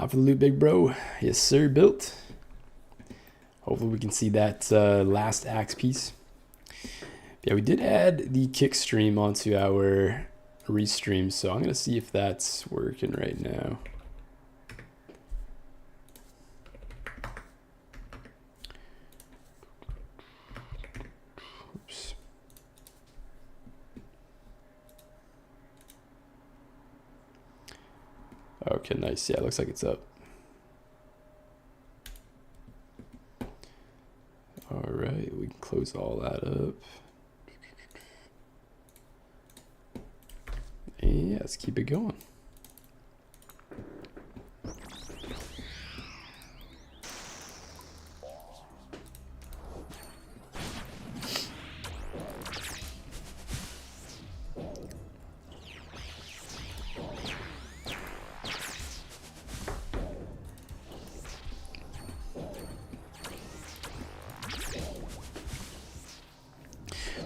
Time for the loot, big bro. Yes, sir, built. Hopefully we can see that last axe piece. Yeah, we did add the kick stream onto our restream, so I'm going to see if that's working right now. Oops. Okay, nice. Yeah, it looks like it's up. All right, we can close all that up. And yeah, let's keep it going.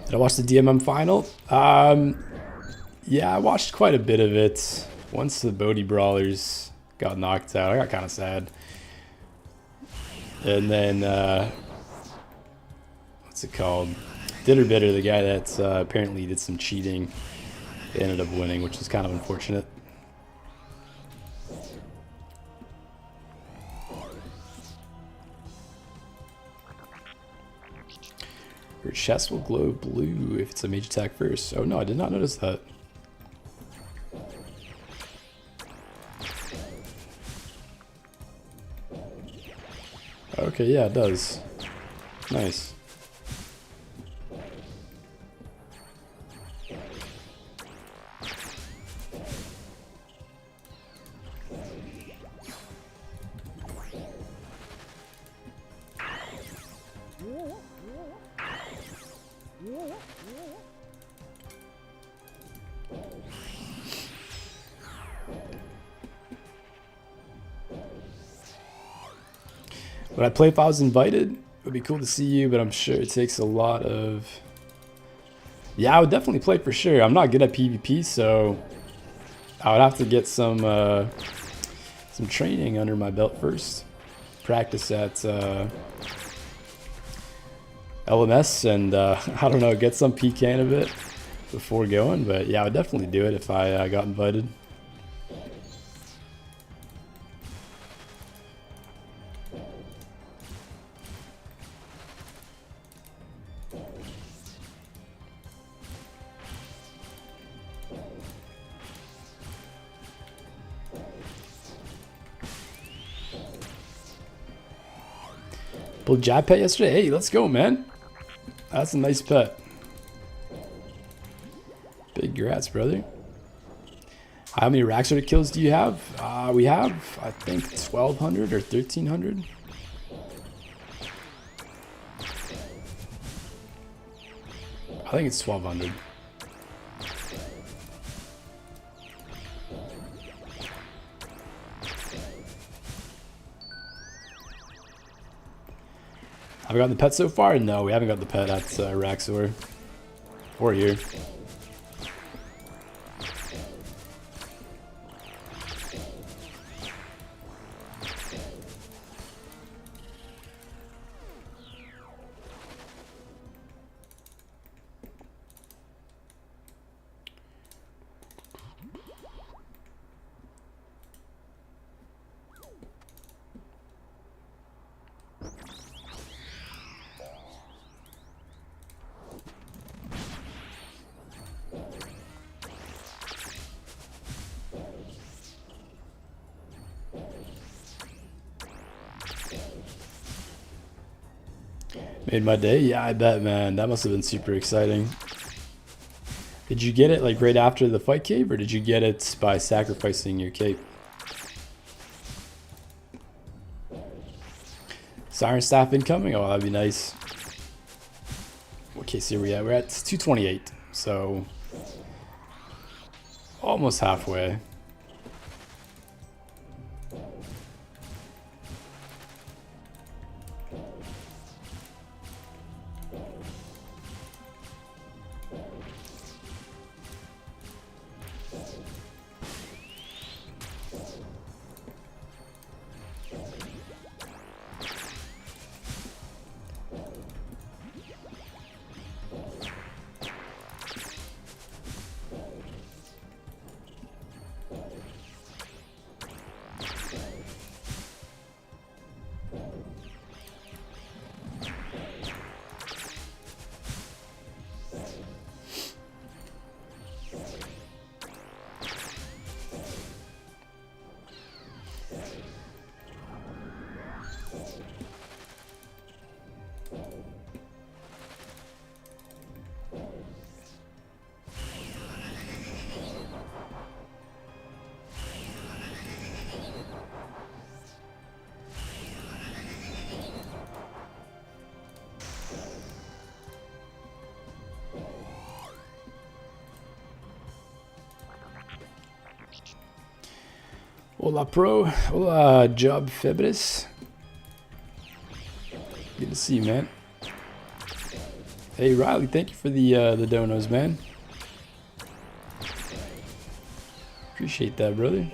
Did I watch the DMM final? Yeah, I watched quite a bit of it. Once the Bodhi Brawlers got knocked out, I got kind of sad. And then, what's it called? Ditter Bitter, the guy that apparently did some cheating, ended up winning, which is kind of unfortunate. Your chest will glow blue if it's a mage attack first. Oh no, I did not notice that. Okay, yeah, it does. Nice. Would I play if I was invited? It would be cool to see you, but I'm sure it takes a lot of... Yeah, I would definitely play for sure. I'm not good at PvP, so I would have to get some training under my belt first. Practice at LMS and I don't know, get some PKing a bit before going. But yeah, I would definitely do it if I got invited. Pulled Jab pet yesterday. Hey, let's go, man. That's a nice pet. Big grats, brother. How many rack sorted kills do you have? We have, I think, 1,200 or 1,300. I think it's 1,200. Have we gotten the pet so far? No, we haven't got the pet at Raxor. Or here. Made my day? Yeah, I bet, man. That must have been super exciting. Did you get it like right after the fight cave, or did you get it by sacrificing your cape? Siren Staff incoming? Oh, that'd be nice. What case are we at? We're at 228, so almost halfway. Hola, pro. Hola, Job Febres. Good to see you, man. Hey, Riley, thank you for the donos, man. Appreciate that, brother.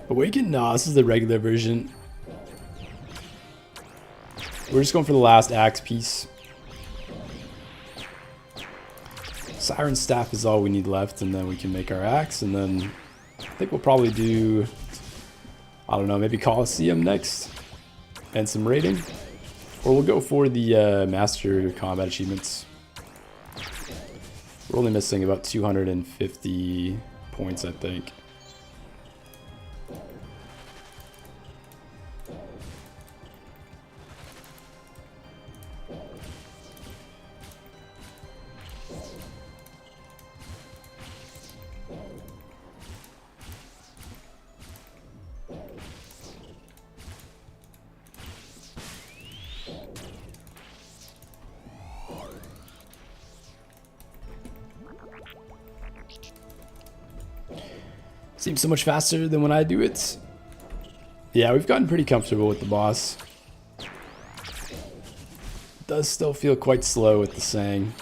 Awaken? No, this is the regular version. We're just going for the last axe piece. Siren Staff is all we need left, and then we can make our axe, and then I think we'll probably do, I don't know, maybe Coliseum next, and some raiding. Or we'll go for the Master Combat Achievements. We're only missing about 250 points, I think. Seems so much faster than when I do it. Yeah, we've gotten pretty comfortable with the boss. It does still feel quite slow with the Sang.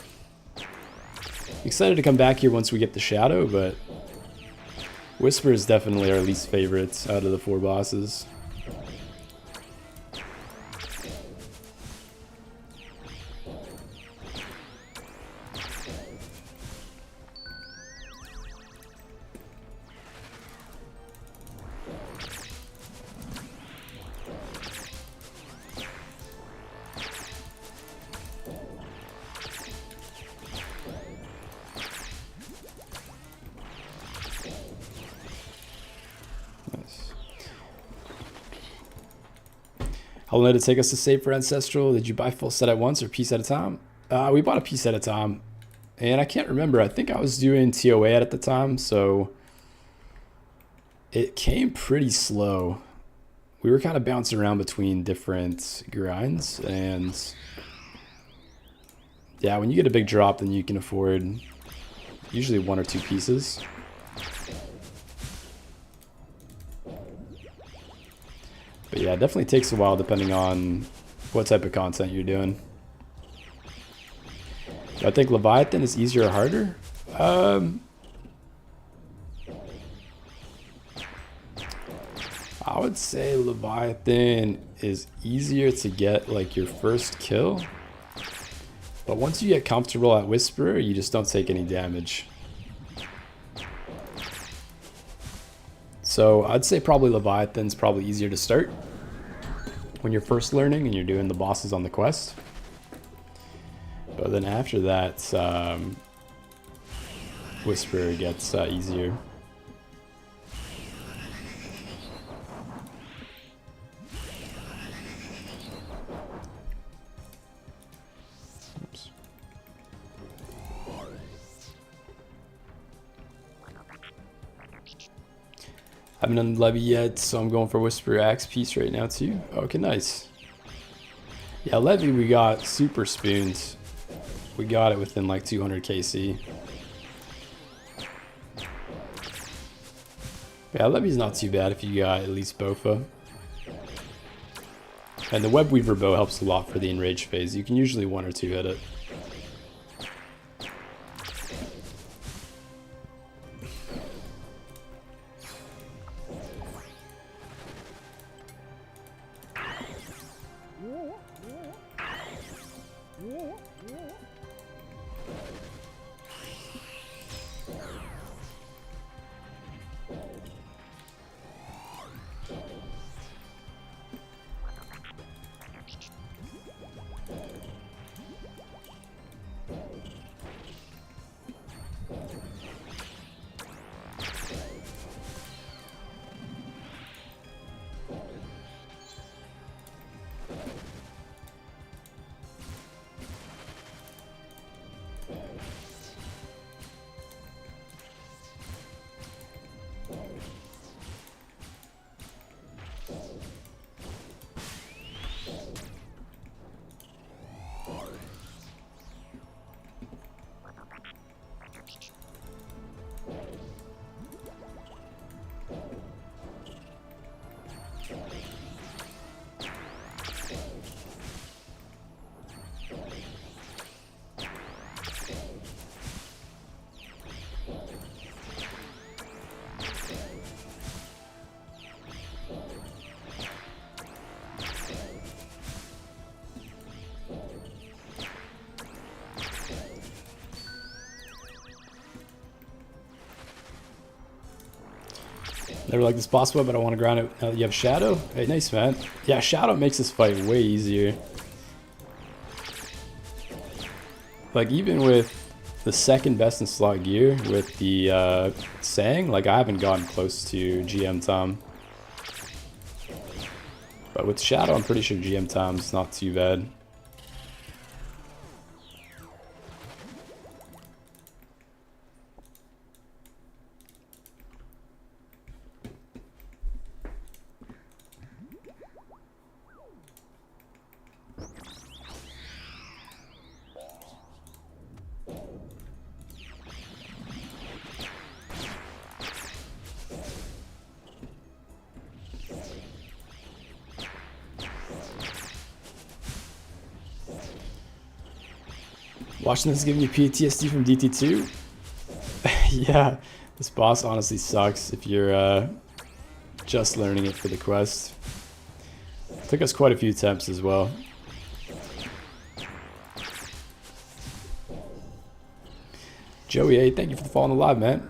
Excited to come back here once we get the Shadow, but Whisper is definitely our least favorite out of the 4 bosses. How long did it take us to save for Ancestral? Did you buy full set at once or piece at a time? We bought a piece at a time. And I can't remember. I think I was doing TOA at the time, so it came pretty slow. We were kind of bouncing around between different grinds, and yeah, when you get a big drop, then you can afford usually 1 or 2 pieces. But yeah, it definitely takes a while depending on what type of content you're doing. Do I think Leviathan is easier or harder? I would say Leviathan is easier to get like your first kill. But once you get comfortable at Whisperer, you just don't take any damage. So I'd say probably Leviathan's probably easier to start when you're first learning and you're doing the bosses on the quest. But then after that, Whisperer gets easier. I haven't done Levy yet, so I'm going for Whisper Axe piece right now too. Okay, nice. Yeah, Levy we got super spoons. We got it within like 200 KC. Yeah, Levy's not too bad if you got at least Bofa. And the Web Weaver bow helps a lot for the enrage phase. You can usually 1 or 2 hit it. Never like this boss fight, but I want to grind it now that you have Shadow. Hey, nice, man. Yeah, Shadow makes this fight way easier. Like, even with the second best in slot gear, with the Sang, like, I haven't gotten close to GM Tom. But with Shadow, I'm pretty sure GM Tom's not too bad. Watching this giving you PTSD from DT2? Yeah, this boss honestly sucks if you're just learning it for the quest. Took us quite a few attempts as well. Joey, hey, thank you for the follow on the live, man.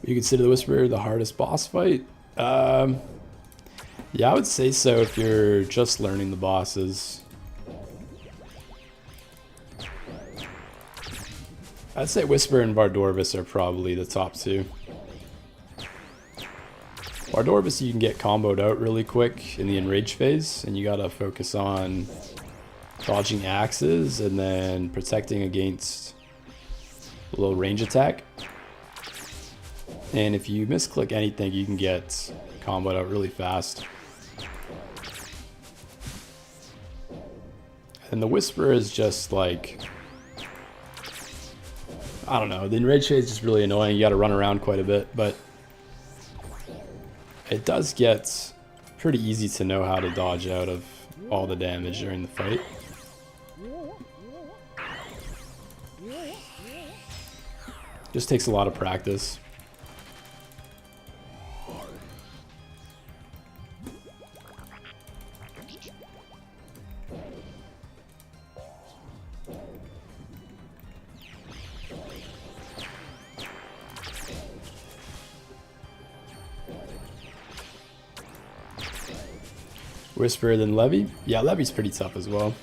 You consider the Whisperer the hardest boss fight? Yeah, I would say so if you're just learning the bosses. I'd say Whisperer and Vardorvis are probably the top two. Vardorvis you can get comboed out really quick in the enrage phase, and you gotta focus on dodging axes and then protecting against a little range attack. And if you misclick anything, you can get comboed out really fast. And the Whisperer is just like, I don't know, the enrage phase is just really annoying. You gotta run around quite a bit, but it does get pretty easy to know how to dodge out of all the damage during the fight. Just takes a lot of practice. Whisperer than Levy? Yeah, Levy's pretty tough as well.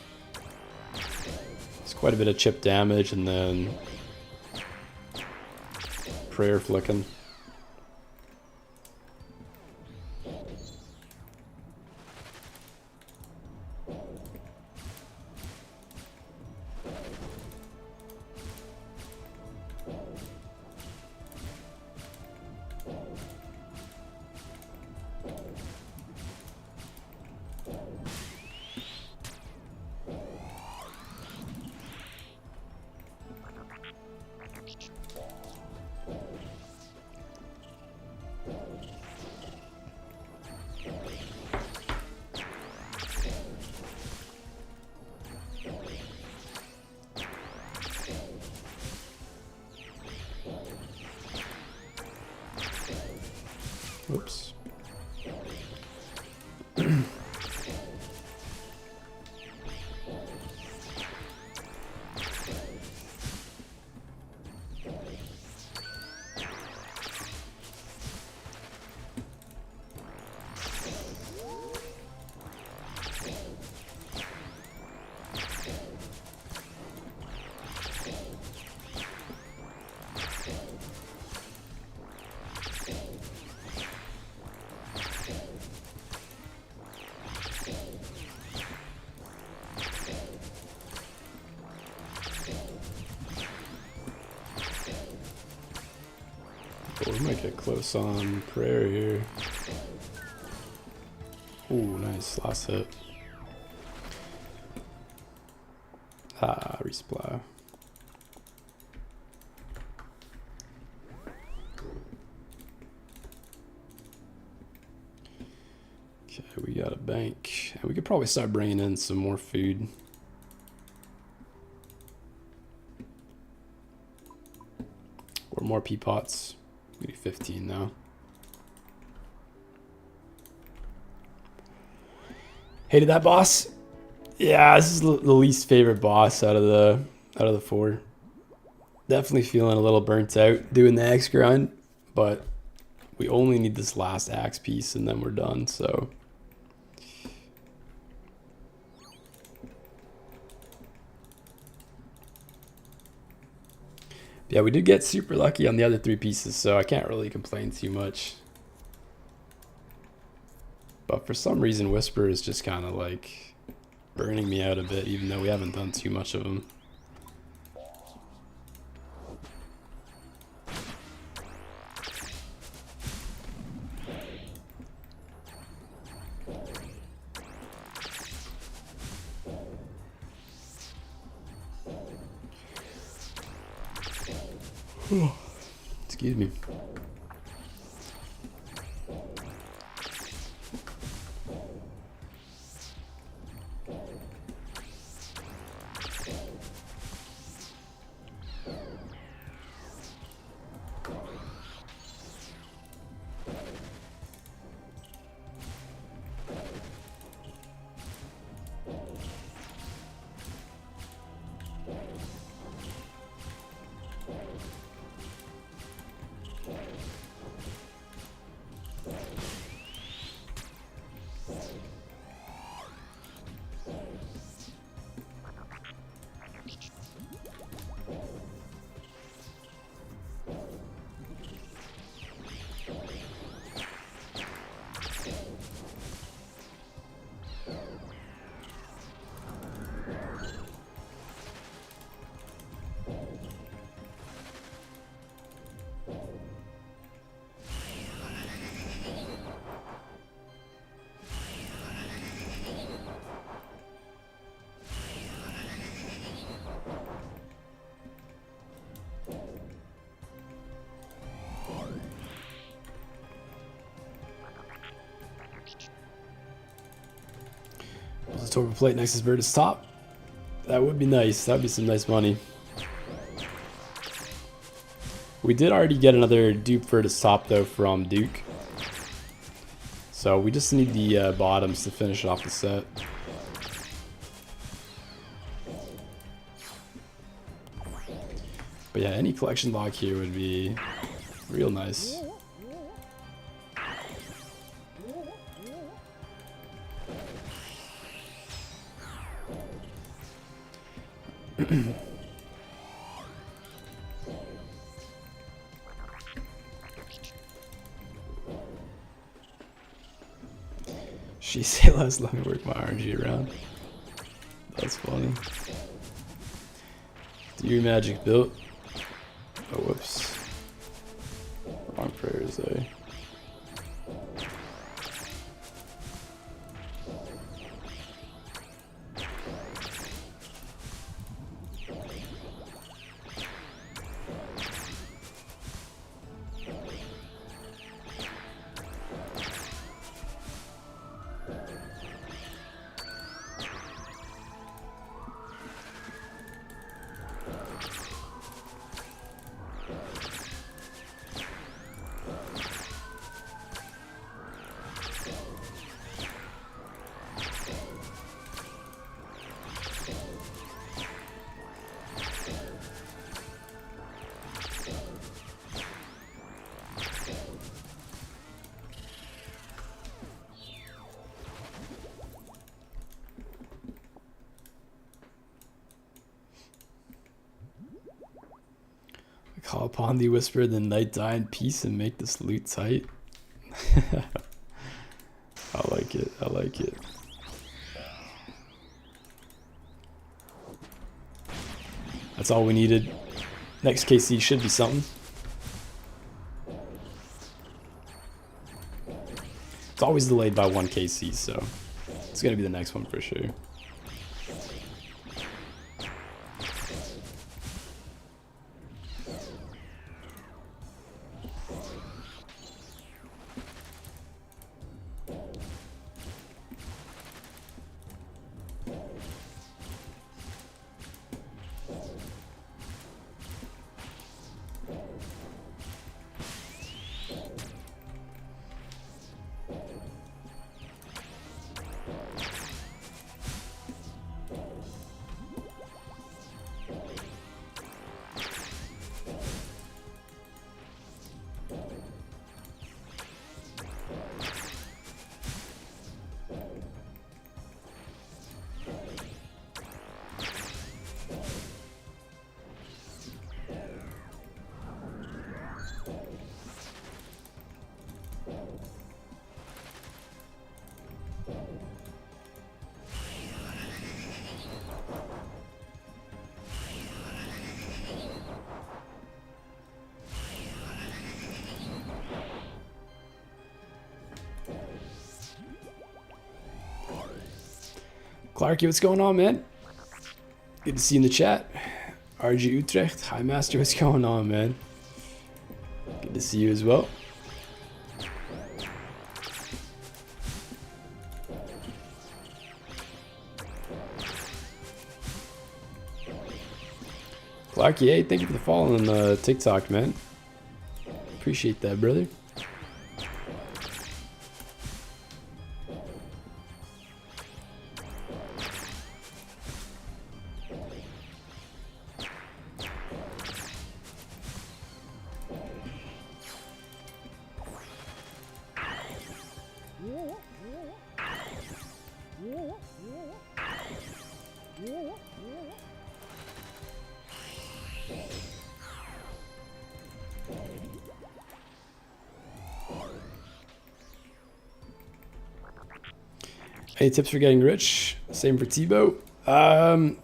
It's quite a bit of chip damage and then prayer flicking. Whoops. Oh, we might get close on prayer here. Ooh, nice. Last hit. Ah, resupply. Okay, we got a bank. And we could probably start bringing in some more food. Or more pea pots. We do 15 now. Hated that boss. Yeah, this is the least favorite boss out of the 4. Definitely feeling a little burnt out doing the axe grind, but we only need this last axe piece and then we're done, so. Yeah, we did get super lucky on the other 3 pieces, so I can't really complain too much. But for some reason, Whisper is just kind of like burning me out a bit, even though we haven't done too much of them. Excuse me. Silver plate next to Vertus top. That would be nice. That would be some nice money. We did already get another dupe Vertus top though from Duke. So we just need the bottoms to finish off the set. But yeah, any collection log here would be real nice. She said, "Let's let me work my RNG around." That's funny. Do your magic built? Oh, whoops. Wrong prayers there. Call upon thee, whisper the night die in peace and make this loot tight. I like it. I like it. That's all we needed. Next KC should be something. It's always delayed by 1 KC, so it's gonna be the next one for sure. Clarky, what's going on, man? Good to see you in the chat. RG Utrecht, hi Master, what's going on, man? Good to see you as well. Clarky, hey, thank you for the follow on TikTok, man. Appreciate that, brother. Any tips for getting rich? Same for Tebow.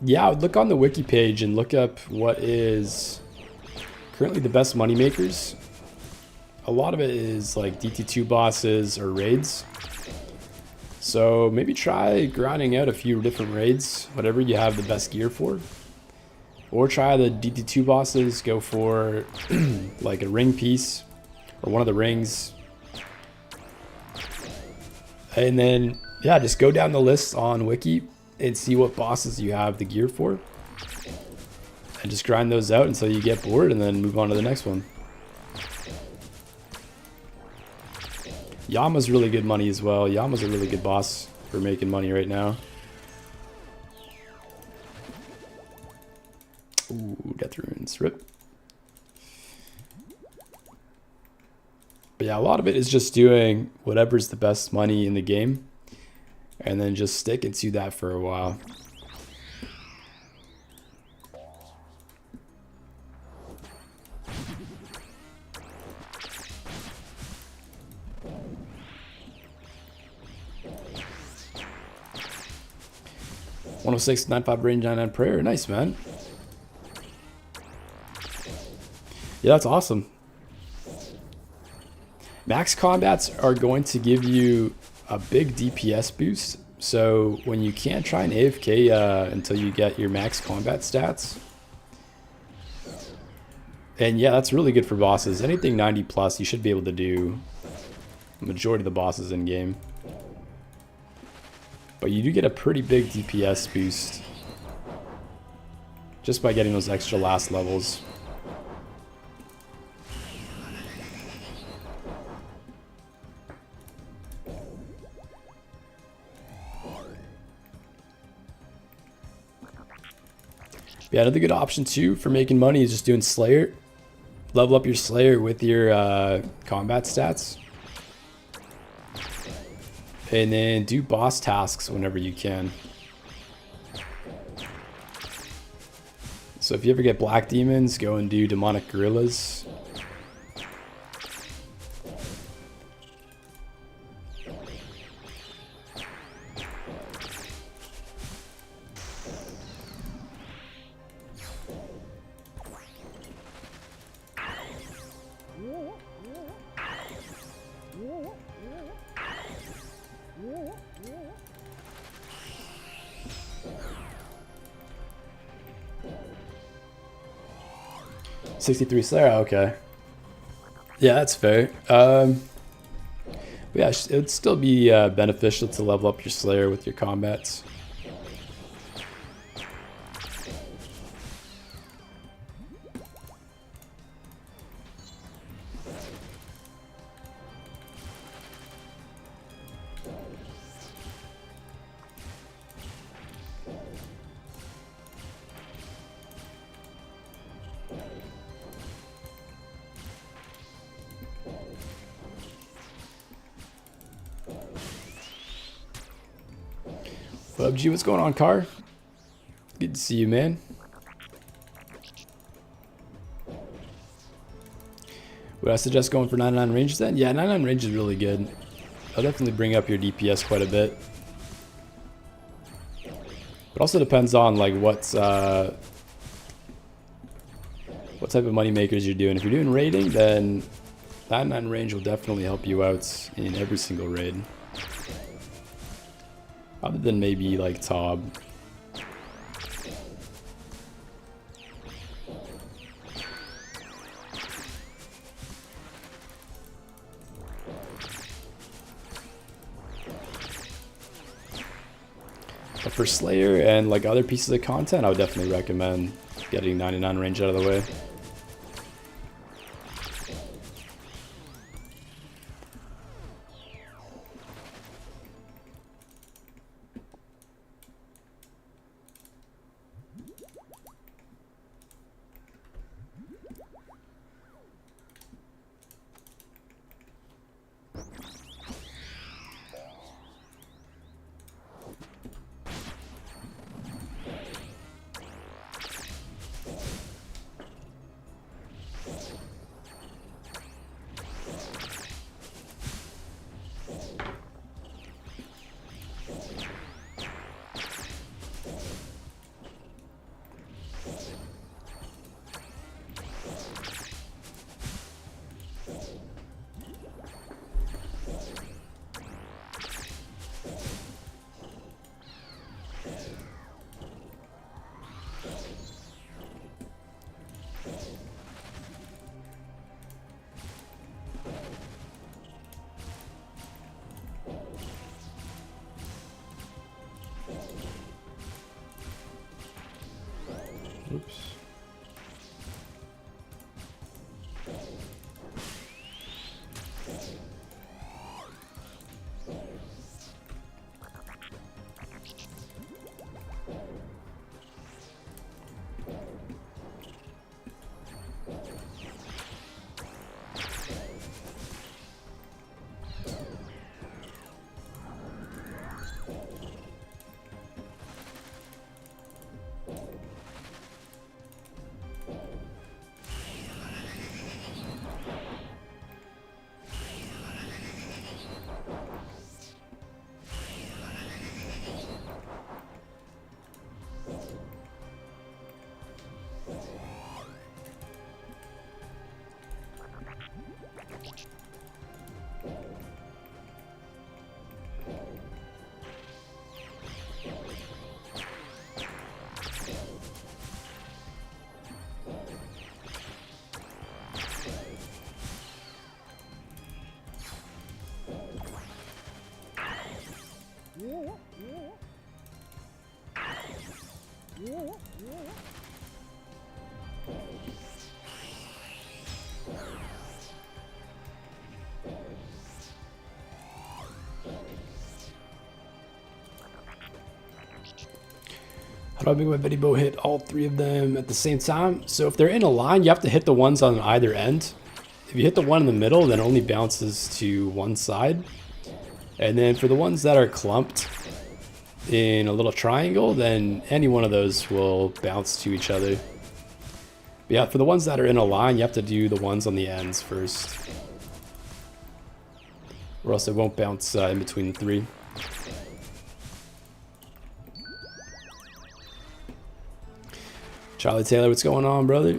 Yeah, I would look on the wiki page and look up what is currently the best money makers. A lot of it is like DT2 bosses or raids. So maybe try grinding out a few different raids, whatever you have the best gear for. Or try the DT2 bosses, go for like a ring piece or one of the rings. And then, yeah, just go down the list on wiki and see what bosses you have the gear for. And just grind those out until you get bored and then move on to the next one. Yama's really good money as well. Yama's a really good boss for making money right now. Ooh, Death Runes, rip. But yeah, a lot of it is just doing whatever's the best money in the game. And then just sticking to that for a while. .106, 95 range, 99 prayer. Nice, man. Yeah, that's awesome. Max combats are going to give you a big DPS boost. So when you can't try and AFK until you get your max combat stats. And yeah, that's really good for bosses. Anything 90 plus, you should be able to do the majority of the bosses in game. But you do get a pretty big DPS boost just by getting those extra last levels. Yeah, another good option too for making money is just doing Slayer. Level up your Slayer with your combat stats. And then do boss tasks whenever you can. So if you ever get black demons, go and do demonic gorillas. .63 Slayer, okay. Yeah, that's fair. But yeah, it would still be beneficial to level up your Slayer with your combats. PUBG, what's going on, Car? Good to see you, man. Would I suggest going for 99 range then? Yeah, 99 range is really good. I'll definitely bring up your DPS quite a bit. But also depends on like what type of money makers you're doing. If you're doing raiding, then 99 range will definitely help you out in every single raid. Other than maybe like Tob. But for Slayer and like other pieces of content, I would definitely recommend getting 99 range out of the way. Oops. How do I make my Betty Bow hit all three of them at the same time? So if they're in a line, you have to hit the ones on either end. If you hit the one in the middle, then it only bounces to one side. And then for the ones that are clumped in a little triangle, then any one of those will bounce to each other. But yeah, for the ones that are in a line, you have to do the ones on the ends first, or else it won't bounce in between three. Charlie Taylor, what's going on, brother?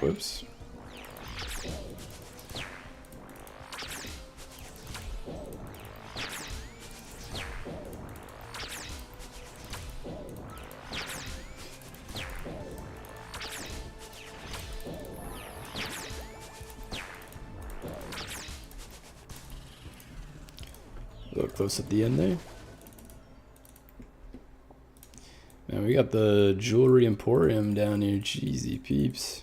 Whoops. A little close at the end there. Man, we got the Jewelry Emporium down here. Jeezy peeps.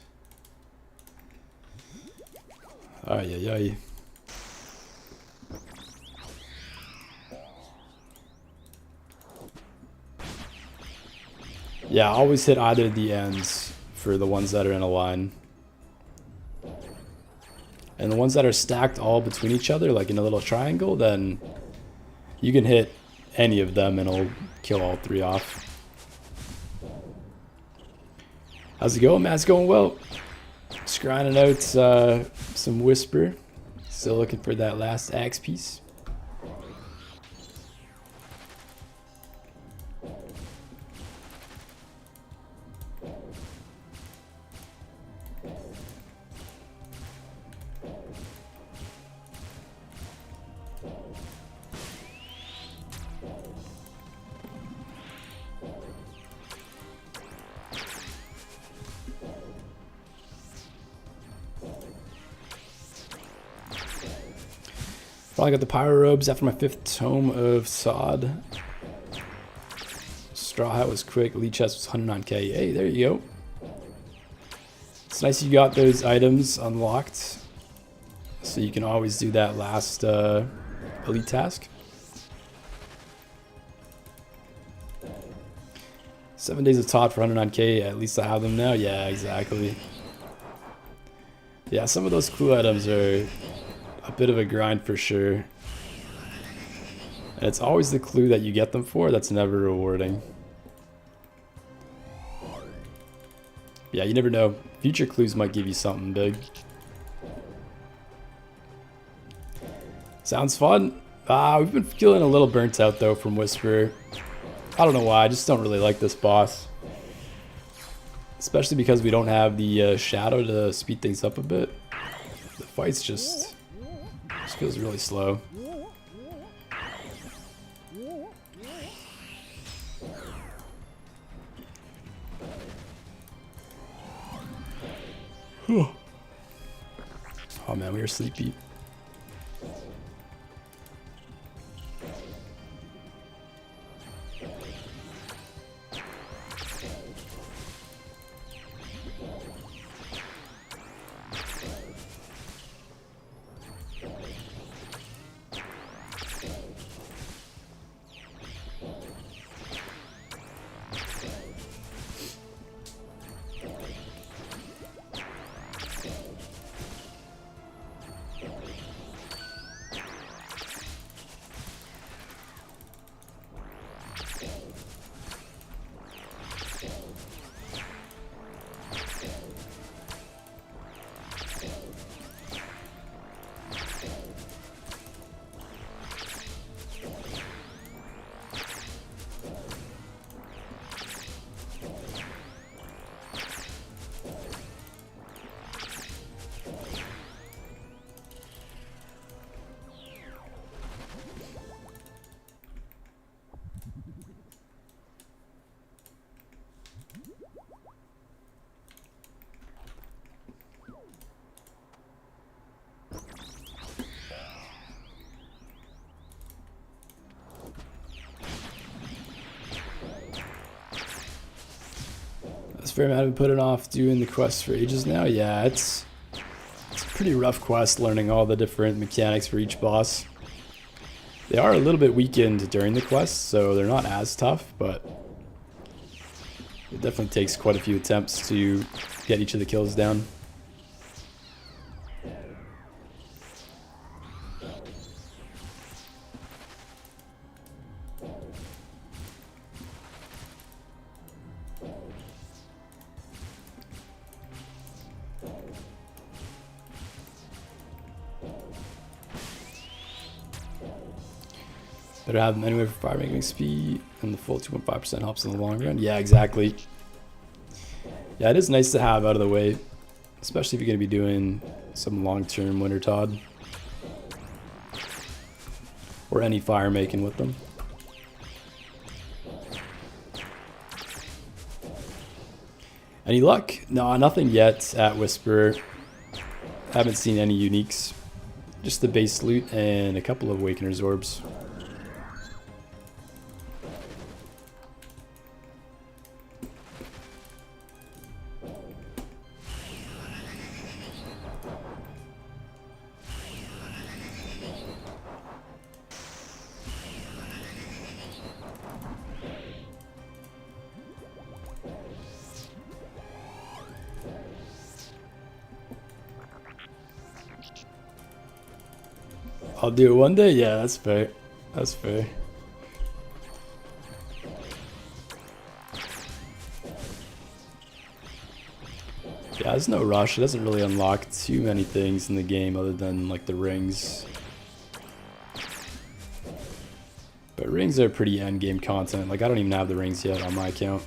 Ay, ay, ay. Yeah, always hit either of the ends for the ones that are in a line. And the ones that are stacked all between each other, like in a little triangle, then you can hit any of them and it'll kill all three off. How's it going, man? It's going well. Just grinding out some Whisper. Still looking for that last axe piece. Probably got the Pyro Robes after my 5th Tome of Sod. Straw Hat was quick. Elite Chest was 109k. Hey, there you go. It's nice you got those items unlocked, so you can always do that last elite task. 7 days of Tot for 109k. At least I have them now. Yeah, exactly. Yeah, some of those clue items are a bit of a grind for sure. And it's always the clue that you get them for that's never rewarding. Yeah, you never know. Future clues might give you something big. Sounds fun. We've been feeling a little burnt out though from Whisper. I don't know why, I just don't really like this boss. Especially because we don't have the shadow to speed things up a bit. The fight's just feels really slow. Oh man, we are sleepy. Fair amount. I've been putting off doing the quest for ages now. Yeah, it's a pretty rough quest learning all the different mechanics for each boss. They are a little bit weakened during the quest, so they're not as tough, but it definitely takes quite a few attempts to get each of the kills down. Better have them anyway for fire making speed, and the full 2.5% helps in the long run. Yeah, exactly. Yeah, it is nice to have out of the way, especially if you're going to be doing some long-term Winter Todd. Or any fire making with them. Any luck? No, nothing yet at Whisper. Haven't seen any uniques. Just the base loot and a couple of Awakener's orbs. I'll do it one day? Yeah, that's fair. That's fair. Yeah, there's no rush. It doesn't really unlock too many things in the game other than like the rings. But rings are pretty end game content. Like I don't even have the rings yet on my account.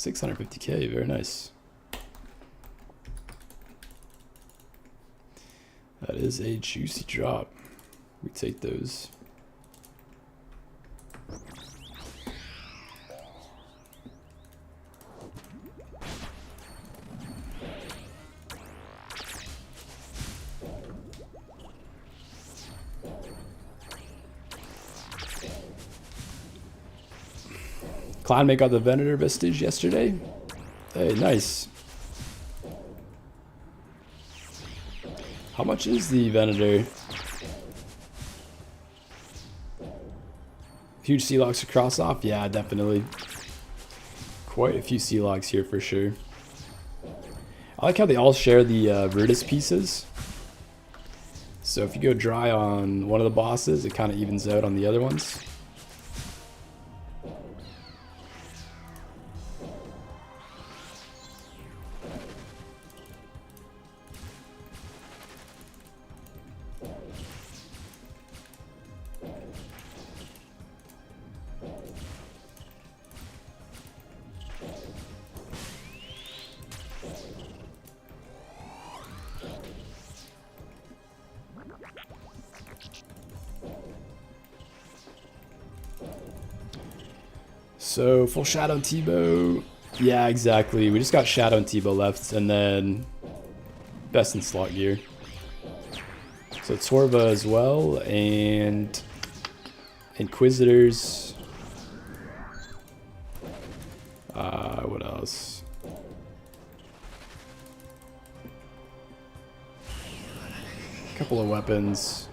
650K, very nice. That is a juicy drop. We take those. Clownmate got the Venator Vestige yesterday. Hey, nice. How much is the Venator? Huge sea logs to cross off? Yeah, definitely. Quite a few sea logs here for sure. I like how they all share the Virtus pieces. So if you go dry on one of the bosses, it kind of evens out on the other ones. So, full Shadow and Tebow. Yeah, exactly. We just got Shadow and Tebow left, and then best in slot gear. So, Torva as well, and Inquisitors. What else? A couple of weapons.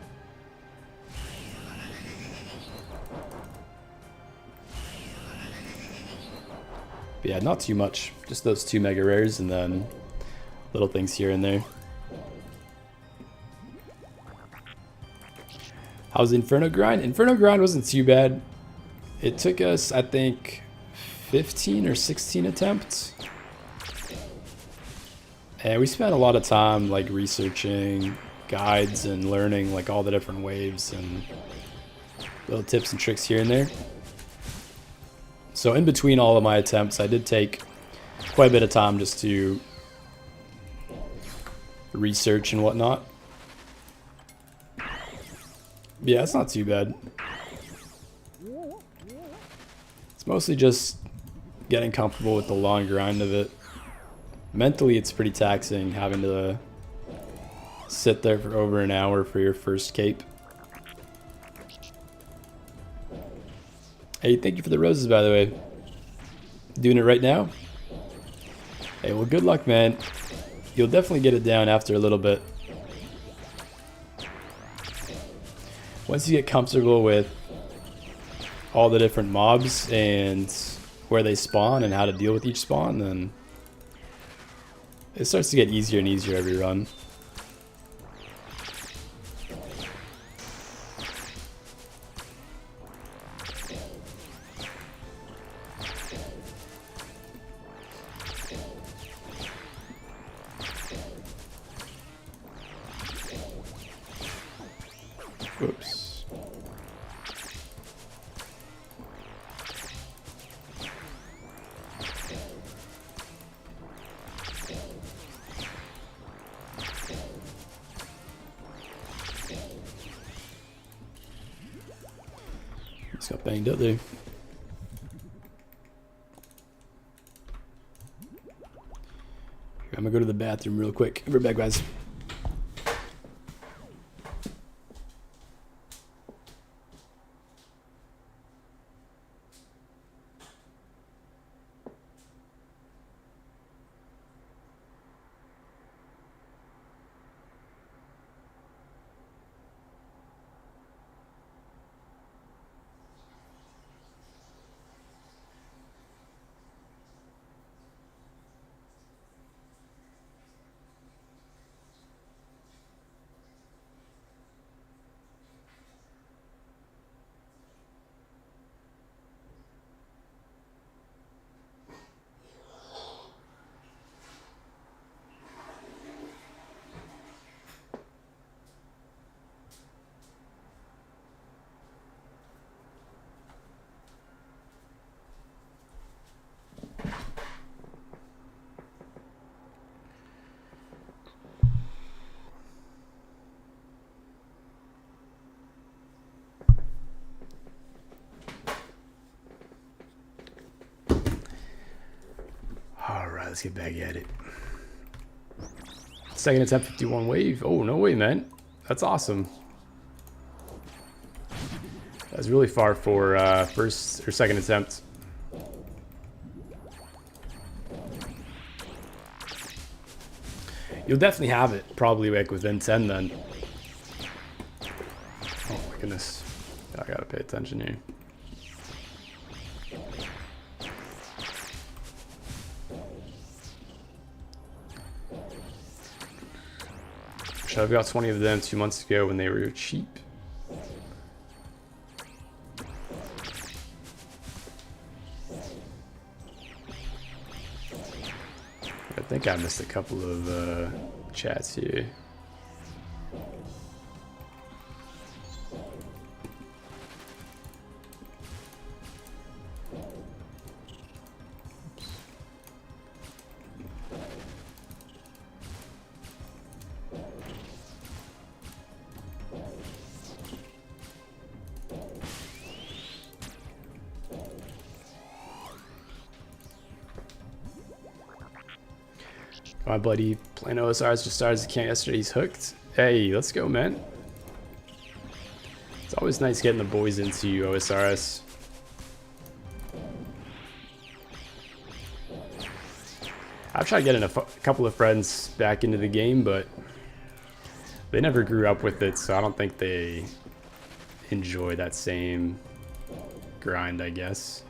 But yeah, not too much. Just those 2 mega rares and then little things here and there. How's the Inferno grind? Inferno grind wasn't too bad. It took us, I think, 15 or 16 attempts. And we spent a lot of time like researching guides and learning like all the different waves and little tips and tricks here and there. So in between all of my attempts, I did take quite a bit of time just to research and whatnot. Yeah, it's not too bad. It's mostly just getting comfortable with the long grind of it. Mentally, it's pretty taxing having to sit there for over an hour for your first cape. Hey, thank you for the roses, by the way. Doing it right now? Hey, well, good luck, man. You'll definitely get it down after a little bit. Once you get comfortable with all the different mobs and where they spawn and how to deal with each spawn, then it starts to get easier and easier every run. Whoops. Just got banged up there. I'm gonna go to the bathroom real quick. Be right back, guys. let's get back at it. Second attempt, 51 wave. Oh, no way, man. That's awesome. That's really far for first or second attempt. You'll definitely have it, probably like within 10 then. Oh my goodness. I gotta pay attention here. Should have got 20 of them 2 months ago when they were cheap. I think I missed a couple of chats here. My buddy playing OSRs just started his account yesterday. He's hooked. Hey, let's go, man. It's always nice getting the boys into OSRs. I've tried getting a couple of friends back into the game, but they never grew up with it, so I don't think they enjoy that same grind, I guess.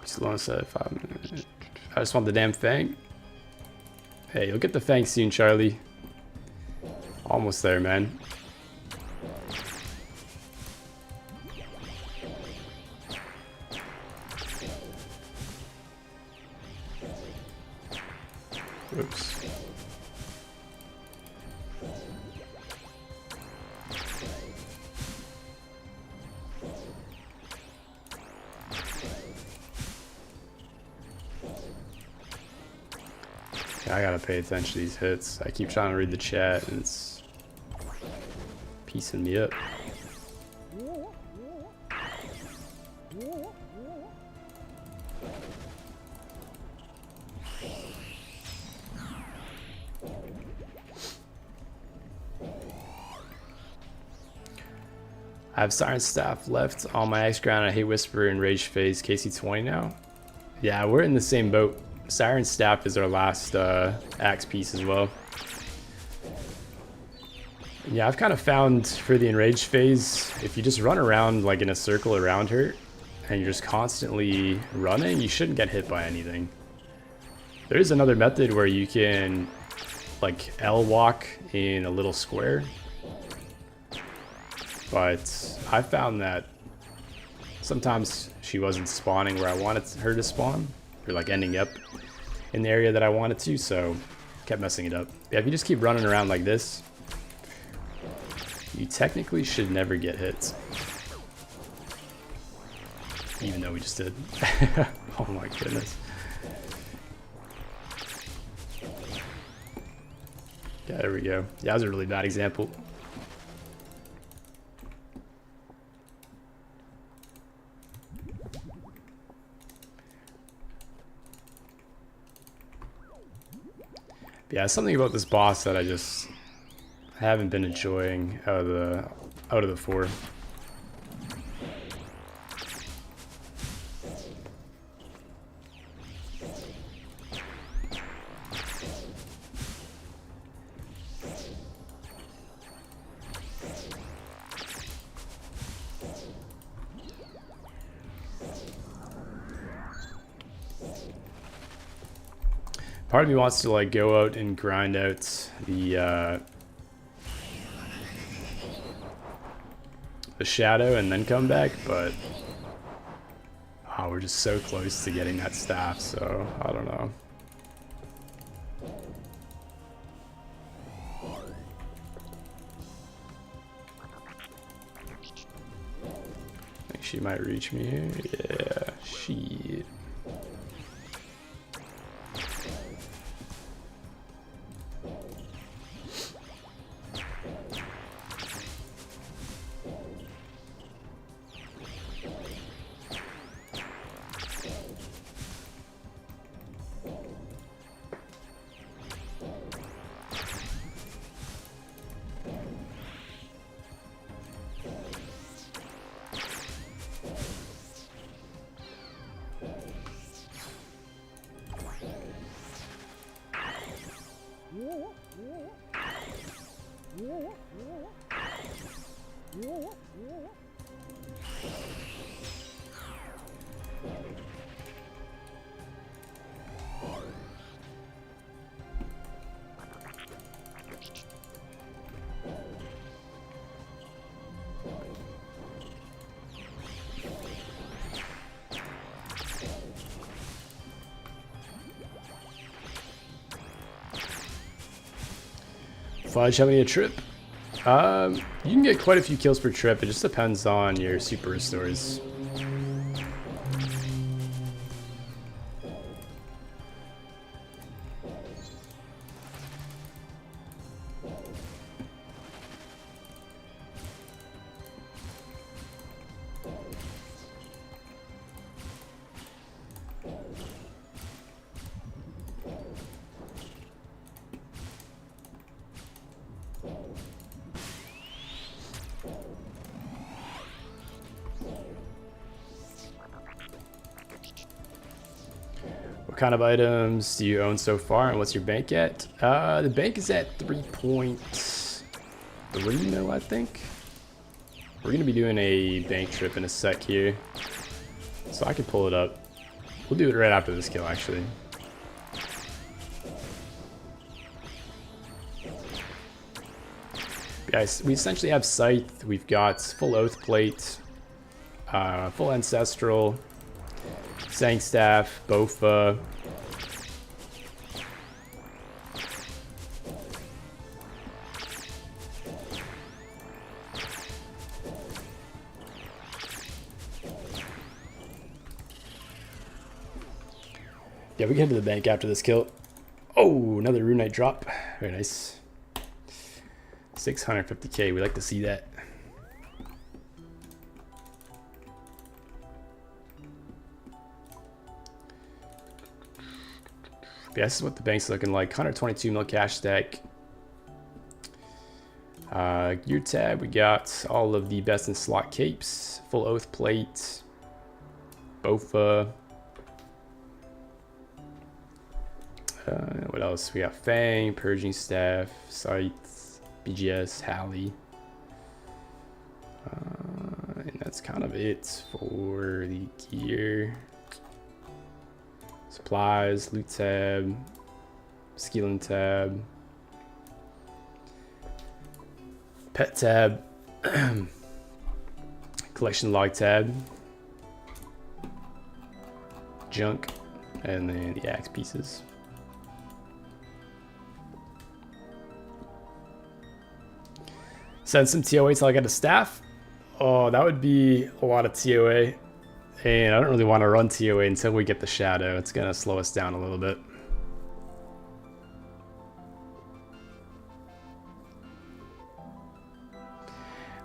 Slow said 5 minutes. I just want the damn fang. Hey, you'll get the fang soon, Charlie. Almost there, man. Oops. I gotta pay attention to these hits. I keep trying to read the chat and it's piecing me up. I have Siren Staff left on my X ground. I hate Whisper and Rage Phase KC20 now. Yeah, we're in the same boat. Siren Staff is our last axe piece as well. Yeah, I've kind of found for the enraged phase, if you just run around like in a circle around her and you're just constantly running, you shouldn't get hit by anything. There is another method where you can like L walk in a little square, but I found that sometimes she wasn't spawning where I wanted her to spawn, or like ending up in the area that I wanted to, so kept messing it up. Yeah, if you just keep running around like this, you technically should never get hit. Even though we just did. Oh my goodness. Yeah, there we go. Yeah, that was a really bad example. Yeah, something about this boss that I haven't been enjoying out of the four. Part of me wants to like go out and grind out the shadow and then come back, but oh, we're just so close to getting that staff, so I don't know. I think she might reach me here. Yeah, shit. Fudge, how many a trip? You can get quite a few kills per trip. It just depends on your super restores. What kind of items do you own so far, and what's your bank at? The bank is at 3.3 mil, I think. We're gonna be doing a bank trip in a sec here, so I can pull it up. We'll do it right after this kill, actually. Guys, we essentially have Scythe. We've got full Oath Plate, full Ancestral, Sangstaff, Bofa. Yeah, we can head to the bank after this kill. Oh, another Rune Knight drop. Very nice. 650k, we like to see that. Yeah, this is what the bank's looking like. 122 mil cash stack. Gear tab, we got all of the best in slot capes, full Oath Plate, Bofa. What else? We got Fang, Purging Staff, Scythe, BGS, Halley. And that's kind of it for the gear. Supplies, loot tab, skilling tab, pet tab, collection log tab, junk, and then the axe pieces. Send some TOA till I get a staff. Oh, that would be a lot of TOA. And I don't really want to run TOA until we get the shadow. It's going to slow us down a little bit.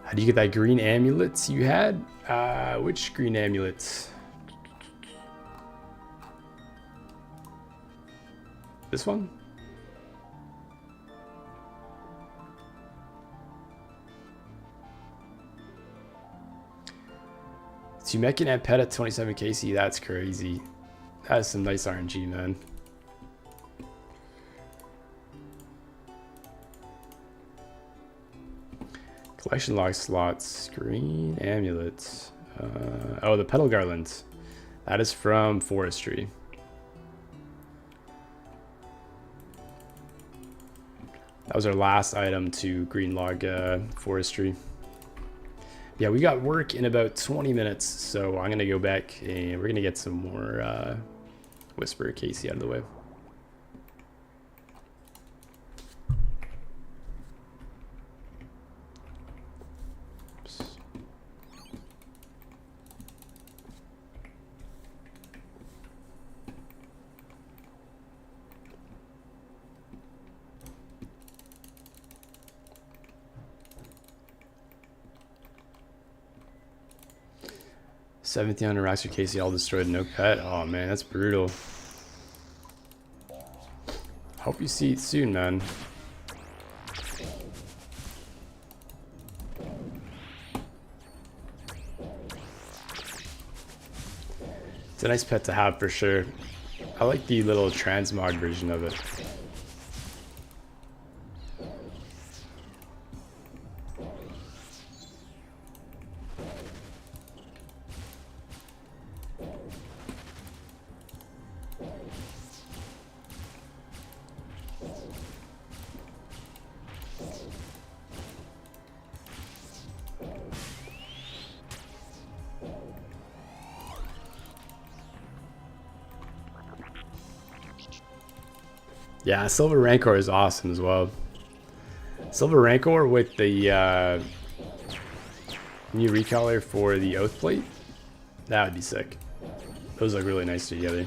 How do you get that green amulet you had? Which green amulet? This one? Tumekin and Pet at 27 KC, that's crazy. That is some nice RNG, man. Collection log slots, green amulets. Oh, the petal garland. That is from forestry. That was our last item to green log forestry. Yeah, we got work in about 20 minutes, so I'm gonna go back and we're gonna get some more Whisper Casey out of the way. Oops. $1,700 racks for Casey, all destroyed, no pet. Oh man, that's brutal. Hope you see it soon, man. It's a nice pet to have for sure. I like the little transmog version of it. Yeah, Silver Rancor is awesome as well. Silver Rancor with the new recolor for the Oath Plate. That would be sick. Those look really nice together.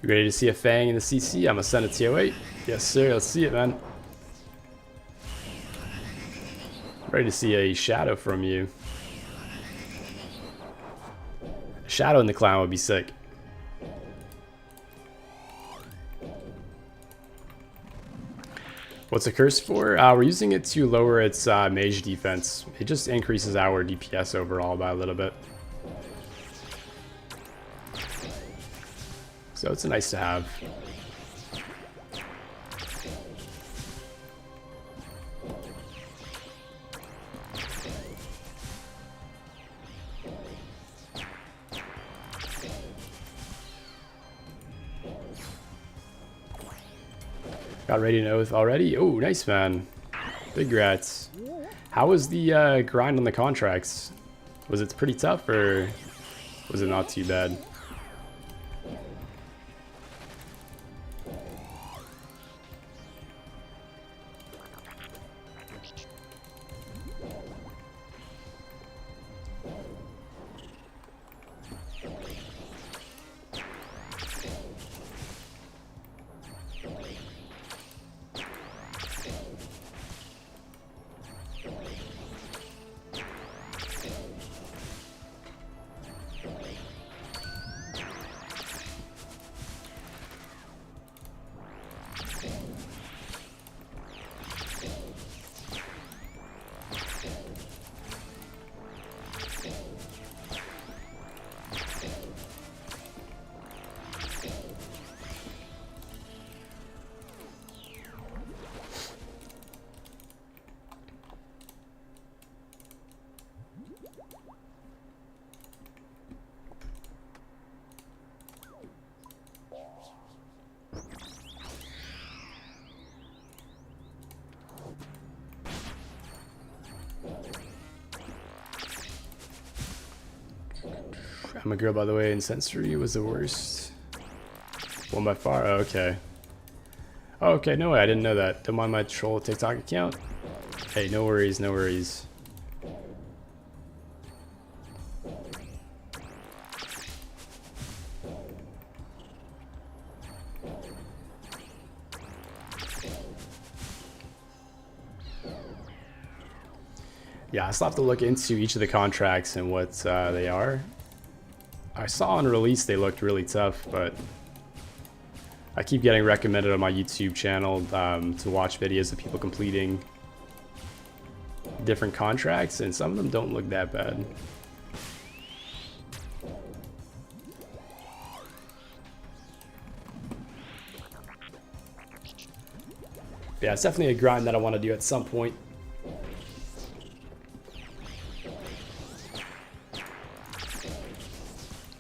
You ready to see a Fang in the CC? I'm gonna send a TO8. Yes, sir. Let's see it, man. Ready to see a Shadow from you. A Shadow in the clown would be sick. What's a curse for? We're using it to lower its mage defense. It just increases our DPS overall by a little bit. So it's nice to have. Got Radiant Oath already? Oh, nice, man. Big rats. How was the grind on the contracts? Was it pretty tough, or was it not too bad? I'm a girl, by the way, and Sensory was the worst one by far. Oh, okay. Oh, okay, no way, I didn't know that. Don't mind my troll TikTok account. Hey, no worries, no worries. Yeah, I still have to look into each of the contracts and what they are. I saw on release they looked really tough, but I keep getting recommended on my YouTube channel to watch videos of people completing different contracts, and some of them don't look that bad. Yeah, it's definitely a grind that I want to do at some point.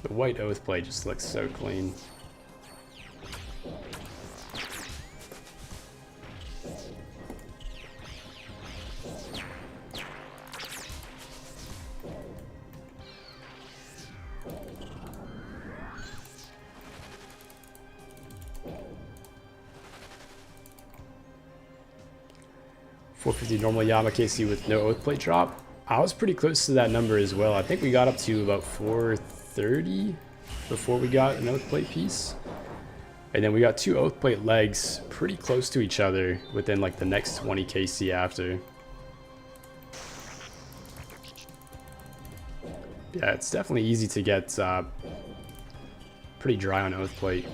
The white Oath plate just looks so clean. $450 normal Yamakasi with no Oath plate drop. I was pretty close to that number as well. I think we got up to about 430 before we got an Oath plate piece. And then we got two Oath plate legs pretty close to each other within like the next 20 KC after. Yeah, it's definitely easy to get pretty dry on Oath plate.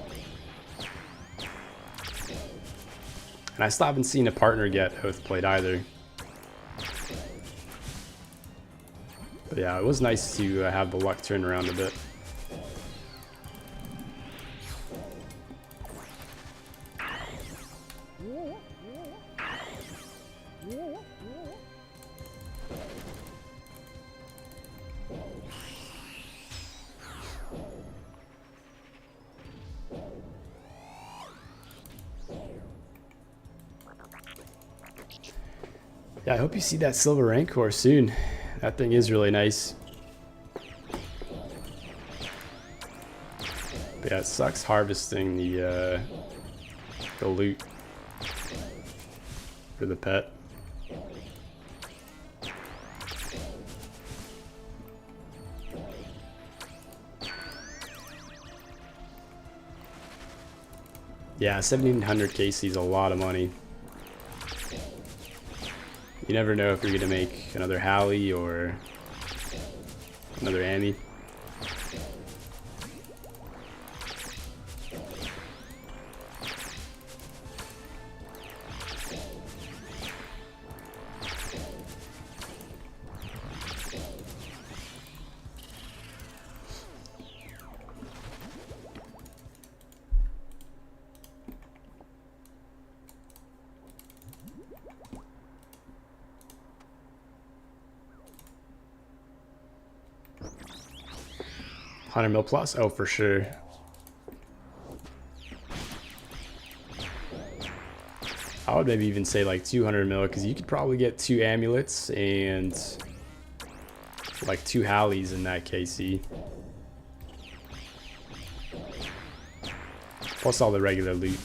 And I still haven't seen a partner get Oath plate either. But yeah, it was nice to have the luck turn around a bit. Yeah, I hope you see that silver rancor soon. That thing is really nice. But yeah, it sucks harvesting the loot for the pet. Yeah, 1700 KC is a lot of money. You never know if you're gonna make another Hallie or another Annie. $100 plus? Oh, for sure. I would maybe even say like 200 mil, because you could probably get 2 amulets and like 2 Hallies in that KC. Plus all the regular loot.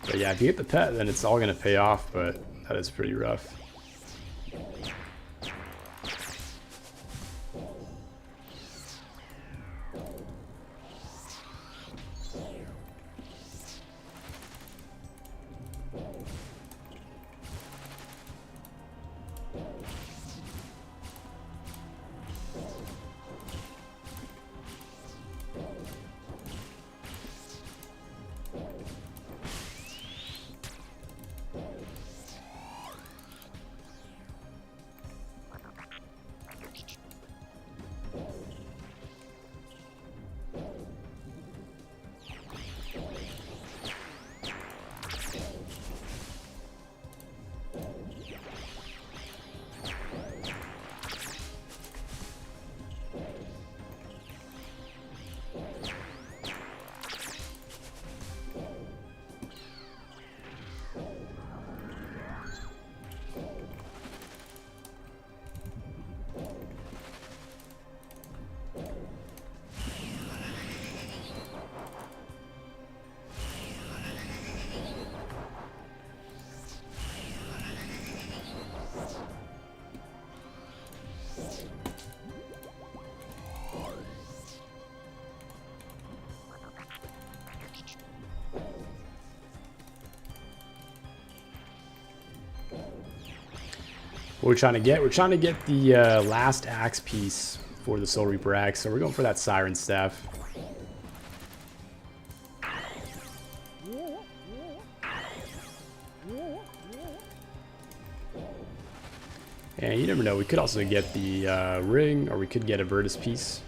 But yeah, if you get the pet, then it's all gonna pay off, but that is pretty rough. What we're trying to get? We're trying to get the last axe piece for the Soul Reaper axe, so we're going for that Siren Staff. And you never know, we could also get the ring, or we could get a Virtus piece.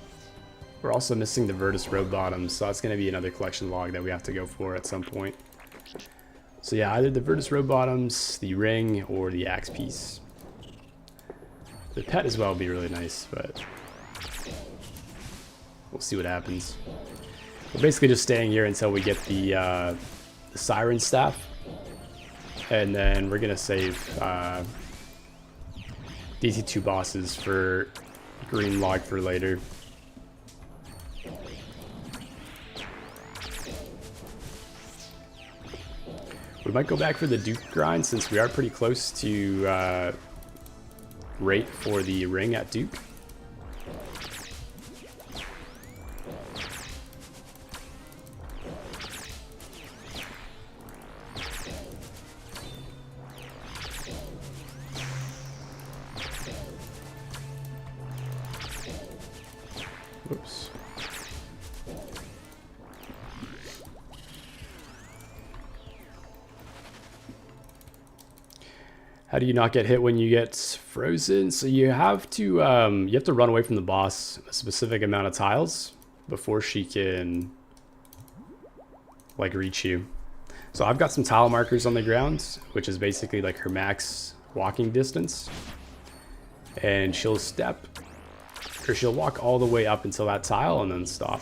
We're also missing the Virtus robe bottoms, so that's going to be another collection log that we have to go for at some point. So yeah, either the Virtus robe bottoms, the ring, or the axe piece. The pet as well would be really nice, but we'll see what happens. We're basically just staying here until we get the Siren Staff, and then we're gonna save these 2 bosses for green log for later. We might go back for the Duke grind since we are pretty close to rate for the ring at Duke. Whoops. How do you not get hit when you get frozen? So you have to run away from the boss a specific amount of tiles before she can like reach you. So I've got some tile markers on the ground, which is basically like her max walking distance. And she'll walk all the way up until that tile and then stop.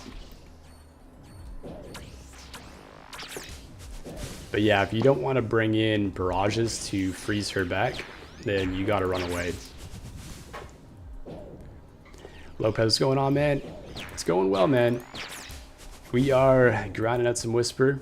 But yeah, if you don't want to bring in barrages to freeze her back, then you got to run away. Lopez, what's going on, man? It's going well, man. We are grinding out some Whisper.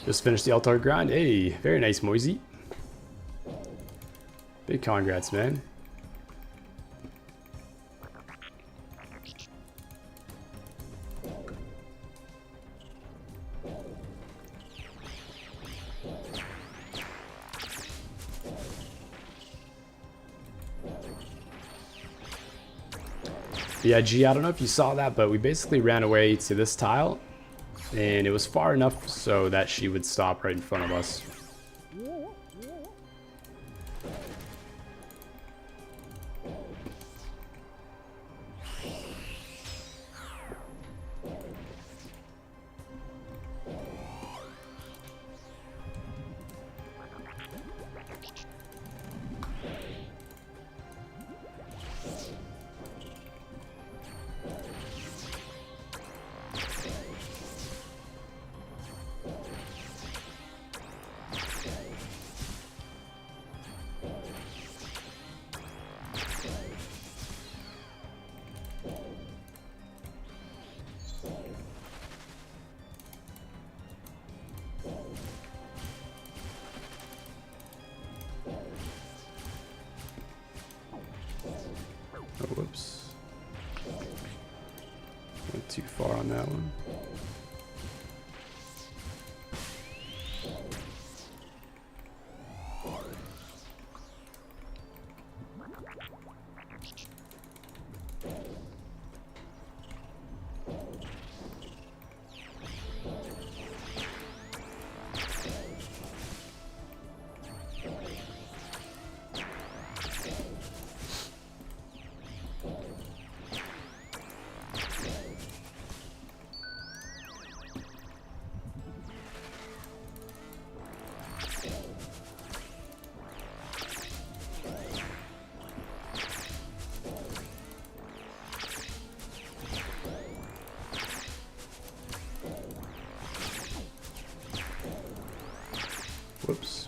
Just finished the altar grind. Hey, very nice, Moisey. Big congrats, man. Yeah, G, I don't know if you saw that, but we basically ran away to this tile, and it was far enough so that she would stop right in front of us. Oh, whoops. Went too far on that one. Whoops.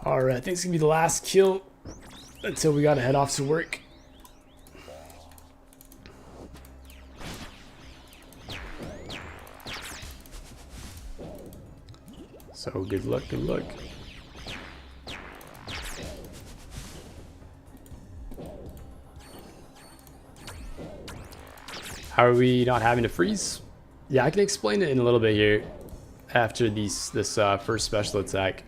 All right, I think it's gonna be the last kill until we gotta head off to work. So good luck, good luck. How are we not having to freeze? Yeah, I can explain it in a little bit here after this first special attack.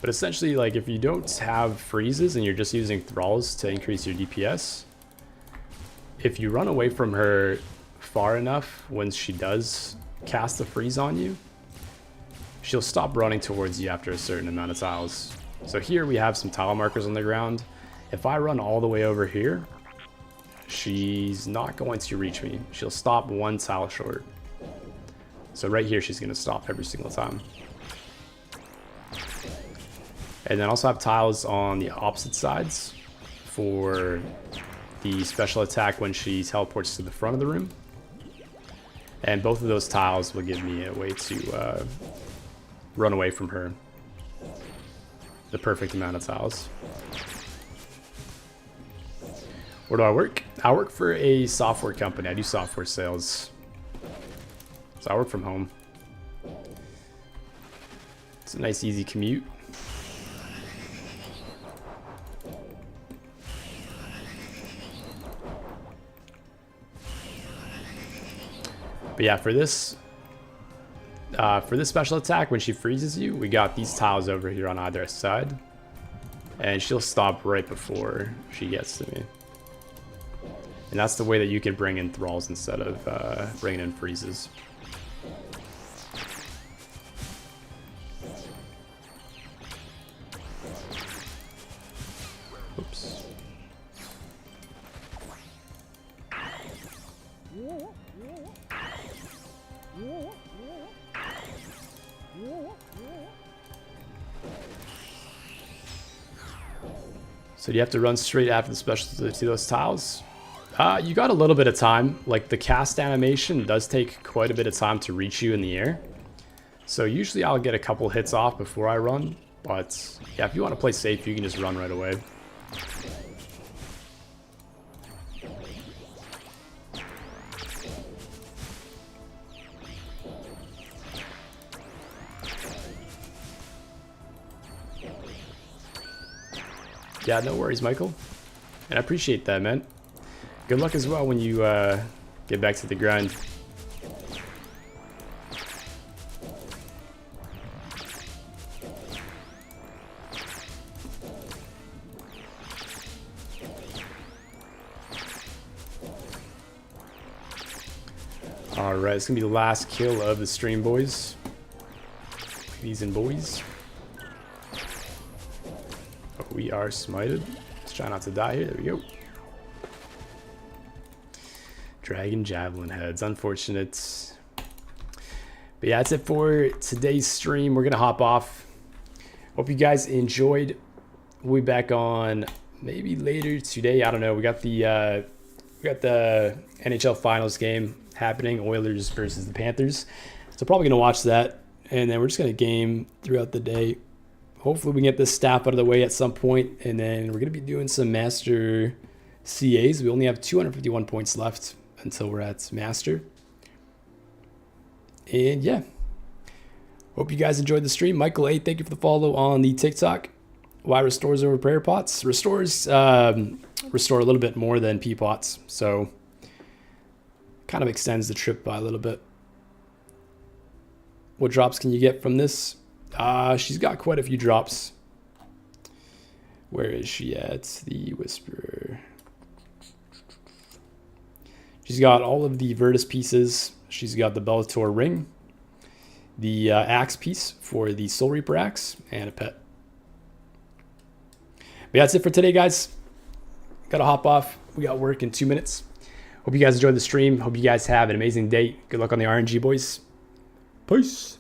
But essentially, like, if you don't have freezes and you're just using thralls to increase your DPS, if you run away from her far enough when she does cast a freeze on you, she'll stop running towards you after a certain amount of tiles. So here we have some tile markers on the ground. If I run all the way over here, she's not going to reach me. She'll stop one tile short. So right here, she's going to stop every single time. And then also have tiles on the opposite sides for the special attack when she teleports to the front of the room. And both of those tiles will give me a way to run away from her. The perfect amount of tiles. Where do I work? I work for a software company. I do software sales. So I work from home. It's a nice easy commute. But yeah, for this for this special attack, when she freezes you, we got these tiles over here on either side. And she'll stop right before she gets to me. And that's the way that you can bring in thralls instead of bringing in freezes. Oops. So do you have to run straight after the special to see those tiles? You got a little bit of time. Like the cast animation does take quite a bit of time to reach you in the air. So usually I'll get a couple hits off before I run. But yeah, if you want to play safe, you can just run right away. Yeah, no worries, Michael. And I appreciate that, man. Good luck as well when you get back to the grind. Alright, it's going to be the last kill of the stream, boys. Ladies and boys. We are smited. Let's try not to die here. There we go. Dragon Javelin heads. Unfortunate. But yeah, that's it for today's stream. We're going to hop off. Hope you guys enjoyed. We'll be back on maybe later today. I don't know. We got the NHL Finals game happening. Oilers versus the Panthers. So probably going to watch that. And then we're just going to game throughout the day. Hopefully we can get this staff out of the way at some point, and then we're going to be doing some Master CAs. We only have 251 points left until we're at Master. And yeah, hope you guys enjoyed the stream. Michael A, thank you for the follow on the TikTok. Why restores over prayer pots? Restores restore a little bit more than pea pots, so kind of extends the trip by a little bit. What drops can you get from this? She's got quite a few drops. Where is she at? The Whisperer. She's got all of the Virtus pieces. She's got the Bellator ring, the axe piece for the Soul Reaper axe, and a pet. But yeah, that's it for today, guys. Gotta hop off. We got work in 2 minutes. Hope you guys enjoyed the stream. Hope you guys have an amazing day. Good luck on the RNG, boys. Peace.